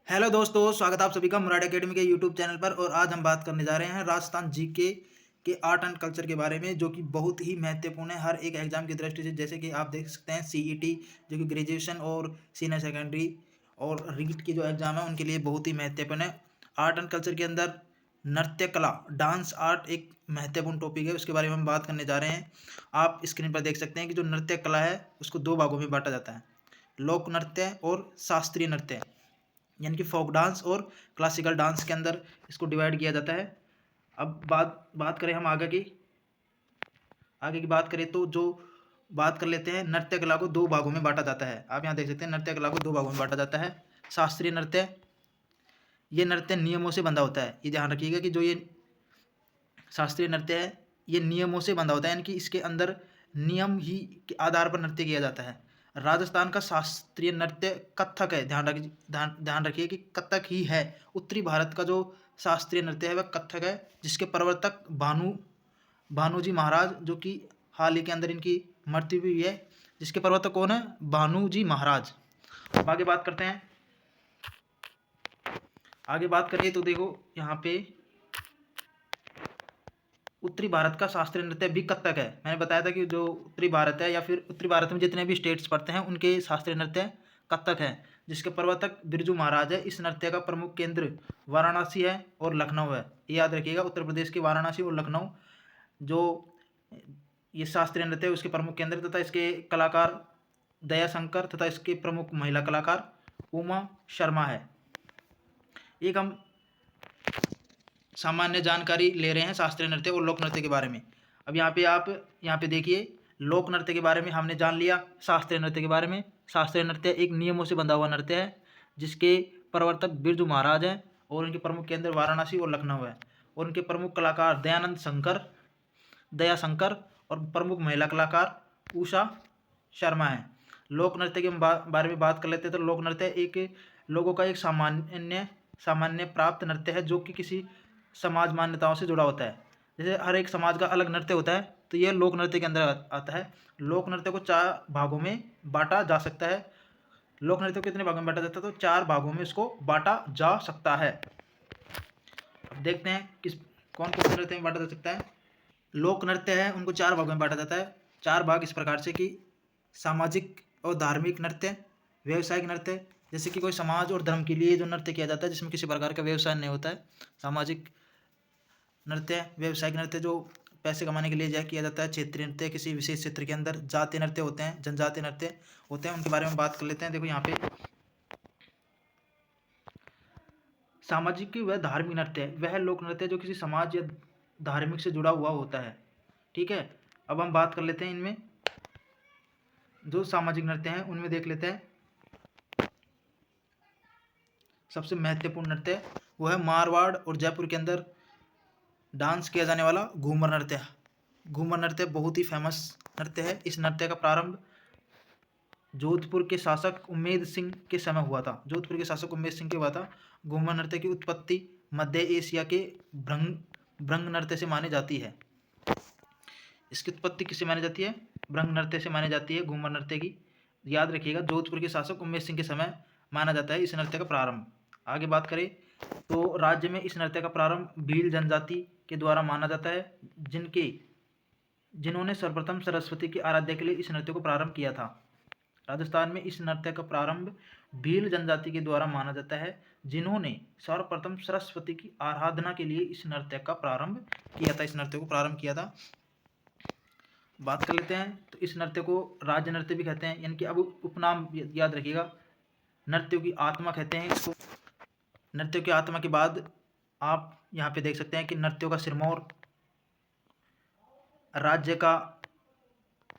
Hello दोस्तों, स्वागत है आप सभी का मुराद एकेडमी के यूट्यूब चैनल पर। और आज हम बात करने जा रहे हैं राजस्थान जीके के आर्ट एंड कल्चर के बारे में, जो कि बहुत ही महत्वपूर्ण है हर एक एग्जाम की दृष्टि से। जैसे कि आप देख सकते हैं सीईटी, जो कि ग्रेजुएशन और सीनियर सेकेंडरी और रीट की जो एग्ज़ाम है उनके लिए बहुत ही महत्वपूर्ण है। आर्ट एंड कल्चर के अंदर नृत्य कला, डांस आर्ट एक महत्वपूर्ण टॉपिक है, उसके बारे में हम बात करने जा रहे हैं। आप स्क्रीन पर देख सकते हैं कि जो नृत्य कला है उसको दो भागों में बांटा जाता है, लोक नृत्य और शास्त्रीय नृत्य, यानी कि फोक डांस और क्लासिकल डांस के अंदर इसको डिवाइड किया जाता है। अब बात बात करें हम आगे की बात करें तो जो बात कर लेते हैं, नृत्य कला को दो भागों में बांटा जाता है। आप यहाँ देख सकते हैं नृत्य कला को दो भागों में बांटा जाता है। शास्त्रीय नृत्य, ये नृत्य नियमों से बंधा होता है। ये ध्यान रखिएगा कि जो ये शास्त्रीय नृत्य है ये नियमों से बंधा होता है, यानी कि इसके अंदर नियम ही के आधार पर नृत्य किया जाता है। राजस्थान का शास्त्रीय नृत्य कथक है। ध्यान रखिए कि कथक ही है। उत्तरी भारत का जो शास्त्रीय नृत्य है वह कथक है, जिसके प्रवर्तक भानुजी महाराज, जो कि हाल ही के अंदर इनकी मृत्यु भी हुई है। जिसके प्रवर्तक कौन है? भानुजी महाराज। अब आगे बात करिए तो देखो यहाँ पे उत्तरी भारत का शास्त्रीय नृत्य भी कथक है। मैंने बताया था कि जो उत्तरी भारत है या फिर उत्तरी भारत में जितने भी स्टेट्स पड़ते हैं उनके शास्त्रीय नृत्य कथक है, जिसके प्रवर्तक बिरजू महाराज है। इस नृत्य का प्रमुख केंद्र वाराणसी है और लखनऊ है। ये याद रखिएगा, उत्तर प्रदेश के वाराणसी और लखनऊ जो ये शास्त्रीय नृत्य है उसके प्रमुख केंद्र, तथा इसके कलाकार दयाशंकर तथा इसके प्रमुख महिला कलाकार उमा शर्मा है। एक हम सामान्य जानकारी ले रहे हैं शास्त्रीय नृत्य और लोक नृत्य के बारे में। अब आप यहाँ पे देखिए, लोक नृत्य के बारे में हमने जान लिया। शास्त्रीय नृत्य के बारे में, शास्त्रीय नृत्य एक नियमों से बंधा हुआ नृत्य है, जिसके प्रवर्तक बिरजू महाराज हैं और उनके प्रमुख केंद्र वाराणसी और लखनऊ है। और उनके प्रमुख कलाकार दयाशंकर और प्रमुख महिला कलाकार उषा शर्मा है। लोक नृत्य के बारे में बात कर लेते हैं तो लोक नृत्य एक लोगों का एक सामान्य प्राप्त नृत्य है, जो कि किसी समाज मान्यताओं से जुड़ा होता है। जैसे हर एक समाज का अलग नृत्य होता है, तो यह लोक नृत्य के अंदर आता है। लोक नृत्य को चार भागों में बांटा जा सकता है। लोक नृत्य को कितने भागों में बांटा जाता है? तो चार भागों में इसको बांटा जा सकता है। अब देखते हैं कौन कौन से नृत्य में बांटा जा सकता है। लोक नृत्य है उनको चार भागों में बांटा जाता है। चार भाग इस प्रकार से कि सामाजिक और धार्मिक नृत्य, व्यवसायिक नृत्य, जैसे कि कोई समाज और धर्म के लिए जो नृत्य किया जाता है जिसमें किसी प्रकार का व्यवसाय नहीं होता है। सामाजिक नृत्य, व्यवसायिक नृत्य जो पैसे कमाने के लिए किया जाता है। क्षेत्रीय नृत्य किसी विशेष क्षेत्र के अंदर, जातीय नृत्य होते हैं, जनजातीय नृत्य होते हैं, उनके बारे में बात कर लेते हैं। देखो यहाँ पे सामाजिक व धार्मिक नृत्य, वह लोक नृत्य जो किसी समाज या धार्मिक से जुड़ा हुआ होता है। ठीक है, अब हम बात कर लेते हैं इनमें जो सामाजिक नृत्य हैं उनमें देख लेते हैं। सबसे महत्वपूर्ण नृत्य वो है मारवाड़ और जयपुर के अंदर डांस किया जाने वाला घूमर नृत्य। घूमर नृत्य बहुत ही फेमस नृत्य है। इस नृत्य का प्रारंभ जोधपुर के शासक उम्मेद सिंह के समय हुआ था। जोधपुर के शासक उम्मेद सिंह के हुआ था। घूमर नृत्य की उत्पत्ति मध्य एशिया के भ्रंग नृत्य से मानी जाती है। इसकी उत्पत्ति किससे मानी जाती है? भ्रंग नृत्य से मानी जाती है घूमर नृत्य की। याद रखिएगा, जोधपुर के शासक उम्मेद सिंह के समय माना जाता है इस नृत्य का प्रारंभ। आगे बात करें तो राज्य में इस नृत्य का प्रारंभ भील जनजाति के द्वारा माना जाता है, जिन्होंने सर्वप्रथम सरस्वती की आराध्या के लिए इस नृत्य को प्रारंभ किया था। राजस्थान में इस नृत्य का प्रारंभ भील जनजाति के द्वारा माना जाता है, जिन्होंने सर्वप्रथम सरस्वती की आराधना के लिए इस नृत्य का प्रारंभ किया था। इस नृत्य को प्रारंभ किया था। बात कर लेते हैं तो इस नृत्य को राज्य नृत्य भी कहते हैं, यानी कि अब उपनाम याद रखिएगा, नृत्यों की आत्मा कहते हैं इसको। नृत्यों की आत्मा के बाद आप यहाँ पे देख सकते हैं कि नृत्यों का सिरमौर, राज्य का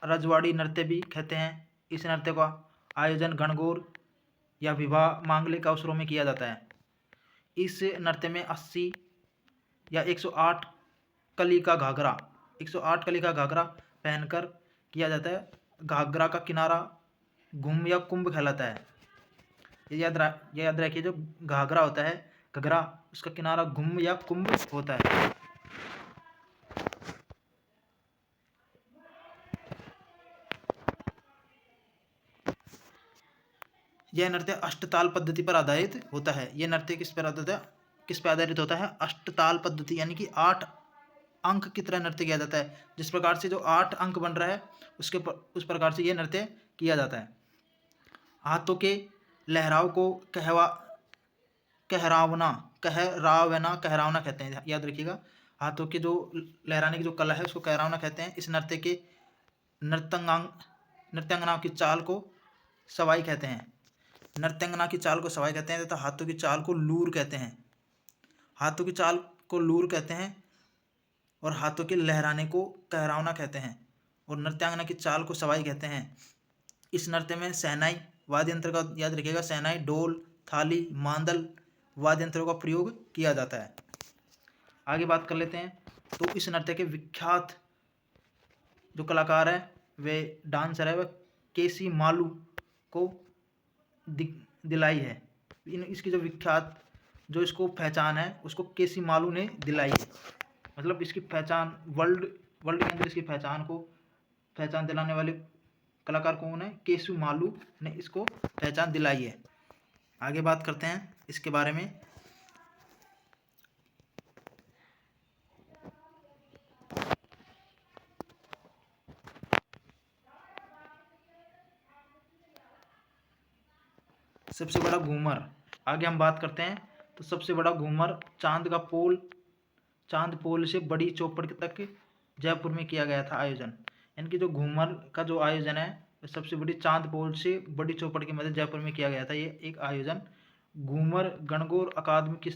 रजवाड़ी नृत्य भी कहते हैं। इस नृत्य का आयोजन गणगौर या विवाह मांगलिक अवसरों में किया जाता है। इस नृत्य में 80 या 108 कली का घाघरा 108 कली का घाघरा पहनकर किया जाता है। घाघरा का किनारा घुम या कुंभ कहलाता है। ये याद रखिए, जो घाघरा होता है, घघरा, उसका किनारा घुम या कुंभ होता है। यह नृत्य अष्टताल पद्धति पर आधारित होता है। यह नृत्य किस पर आधारित होता है? अष्टताल पद्धति, यानी कि 8 अंक की तरह नृत्य किया जाता है। जिस प्रकार से जो 8 अंक बन रहा है उस प्रकार से यह नृत्य किया जाता है। हाथों के लहराव को कहरावना कहते हैं, याद रखिएगा। हाथों के जो लहराने की जो कला है उसको कहरावना कहते हैं। इस नृत्य के नृत्यांगनाओं की चाल को सवाई कहते हैं। नृत्यांगना की चाल को सवाई कहते हैं तथा हाथों की चाल को लूर कहते हैं। हाथों की चाल को लूर कहते हैं और हाथों के लहराने को कहरावना कहते हैं और नृत्यांगना की चाल को सवाई कहते हैं। इस नृत्य में शहनाई वाद्य यंत्र का, याद रखिएगा, शहनाई, ढोल, थाली, मांदल वाद्य यंत्रों का प्रयोग किया जाता है। आगे बात कर लेते हैं। तो इस नृत्य के विख्यात जो कलाकार है वे डांसर है वह केसी मालू को दिलाई है। इसकी जो विख्यात जो इसको पहचान है उसको केसी मालू ने दिलाई है। मतलब इसकी पहचान वर्ल्ड के अंदर इसकी पहचान दिलाने वाले कलाकार कौन है? केसी मालू ने इसको पहचान दिलाई है। आगे बात करते हैं इसके बारे में। सबसे बड़ा घूमर, आगे हम बात करते हैं। तो सबसे बड़ा घूमर चांद पोल से बड़ी चौपड़ तक जयपुर में किया गया था आयोजन। यानी कि जो घूमर का जो आयोजन है सबसे बड़ी चांद पोल से बड़ी चौपड़ की मदद जयपुर में किया गया था। ये एक आयोजन। घूमर गणगौर अकादमी की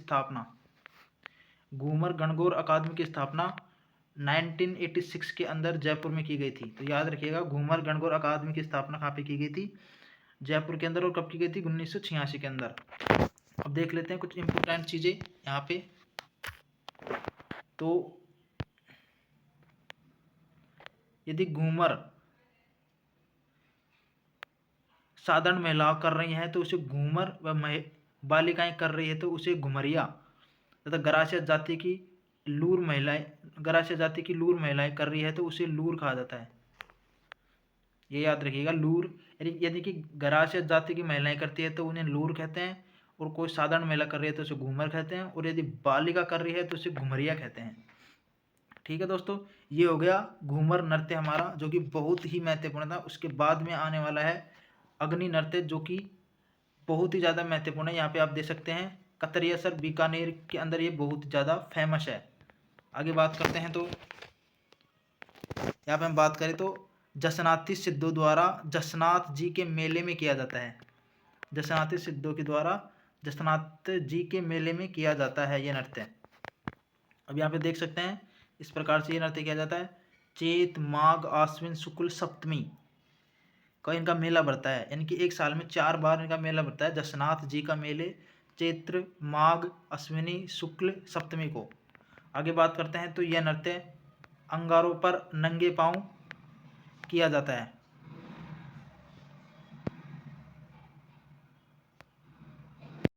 स्थापना 1986 के अंदर जयपुर में की गई थी। तो याद रखिएगा, घूमर गणगौर अकादमी की स्थापना कहाँ पे की गई थी? जयपुर के अंदर। और कब की गई थी? 1986 के अंदर। अब देख लेते हैं कुछ इंपॉर्टेंट चीज़ें यहाँ पे। तो यदि घूमर साधारण महिलाएं कर रही हैं तो उसे घूमर, व बालिकाएं कर रही है तो उसे घुमरिया, तथा गरासिया जाति की लूर महिलाएं कर रही है तो उसे लूर कहा जाता है। ये याद रखिएगा, लूर। यदि कि गरासिया जाति की महिलाएं करती है तो उन्हें लूर कहते हैं, और कोई साधारण महिला कर रही है तो उसे घूमर कहते हैं, और यदि बालिका कर रही है तो उसे घुमरिया कहते हैं। ठीक है दोस्तों, ये हो गया घूमर नृत्य हमारा, जो कि बहुत ही महत्वपूर्ण था। उसके बाद में आने वाला है अग्नि नृत्य, जो कि बहुत ही ज़्यादा महत्वपूर्ण है। यहाँ पे आप देख सकते हैं कतरिया सर बीकानेर के अंदर ये बहुत ज़्यादा फेमस है। आगे बात करते हैं। तो यहाँ पे हम बात करें तो जसनाती सिद्धों द्वारा जसनाथ जी के मेले में किया जाता है। जसनाती सिद्धों के द्वारा जसनाथ जी के मेले में किया जाता है ये नृत्य। अब यहाँ पे देख सकते हैं इस प्रकार से ये नृत्य किया जाता है। चैत माघ आश्विन शुक्ल सप्तमी का इनका मेला बढ़ता है, यानी कि एक साल में 4 बार इनका मेला बढ़ता है। जसनाथ जी का मेले चैत्र माघ अश्विनी शुक्ल सप्तमी को। आगे बात करते हैं। तो यह नृत्य अंगारों पर नंगे पांव किया जाता है।